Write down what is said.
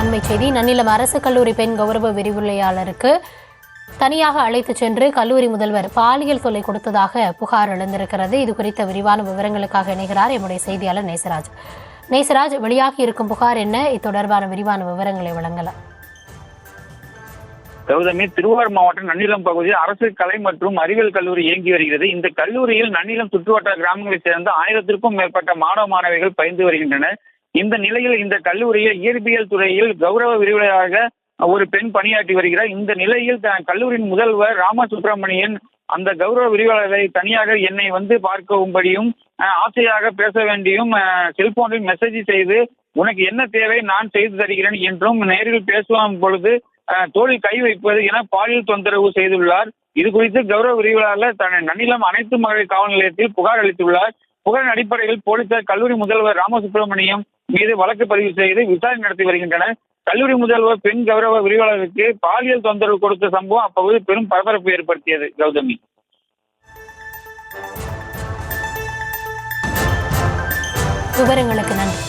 அண்மை செய்தி. நன்னிலம் அரசு கல்லூரி பெண் கௌரவ விரிவுரையாளருக்கு தனியாக அழைத்து சென்று கல்லூரி முதல்வர் பாலியல் தொல்லை கொடுத்ததாக புகார் எழுந்திருக்கிறது. இது குறித்த விரிவான விவரங்களுக்காக இணைகிறார் எம்முடைய செய்தியாளர் நேசராஜ். நேசராஜ், வெளியாகி இருக்கும் புகார் என்ன? இது தொடர்பான விரிவான விவரங்களை வழங்கலாம். கௌதமி, திருவாரூர் மாவட்டம் நன்னிலம் பகுதியில் அரசு கலை மற்றும் அறிவியல் கல்லூரி இயங்கி வருகிறது. இந்த கல்லூரியில் நன்னிலம் சுற்றுவட்டார கிராமங்களைச் சேர்ந்த 1000க்கும் மேற்பட்ட மாணவ மாணவிகள் பயின்று வருகின்றனர். இந்த நிலையில் இந்த கல்லூரியில் இயற்பியல் துறையில் கௌரவ விரிவுரையாக ஒரு பெண் பணியாற்றி வருகிறார். இந்த நிலையில் கல்லூரியின் முதல்வர் ராமசுப்பிரமணியன் அந்த கௌரவ விரிவுரையாளரை தனியாக என்னை பார்க்கும்படியும் ஆசையாக பேச வேண்டியும் செல்போனில் மெசேஜ் செய்து, உனக்கு என்ன தேவை நான் செய்து தருகிறேன் என்றும் நேரில் பேசும் பொழுது தோளில் கை வைப்பது என பாலியல் தொந்தரவு செய்துள்ளார். இது குறித்து கௌரவ விரிவுரையாளர் நன்னிலம் அனைத்து மகளிர் காவல் நிலையத்தில் புகார் அளித்துள்ளார். புகாரின் அடிப்படையில் போலீசார் கல்லூரி முதல்வர் ராமசுப்பிரமணியம் மீது வழக்கு பதிவு செய்து விசாரணை நடத்தி வருகின்றனர். கல்லூரி முதல்வர் பெண் கௌரவ விரிவுரையாளருக்கு பாலியல் தொந்தரவு கொடுத்த சம்பவம் அப்பகுதி பெரும் பரபரப்பு ஏற்படுத்தியது. கௌதமி, விவரங்களுக்கு நன்றி.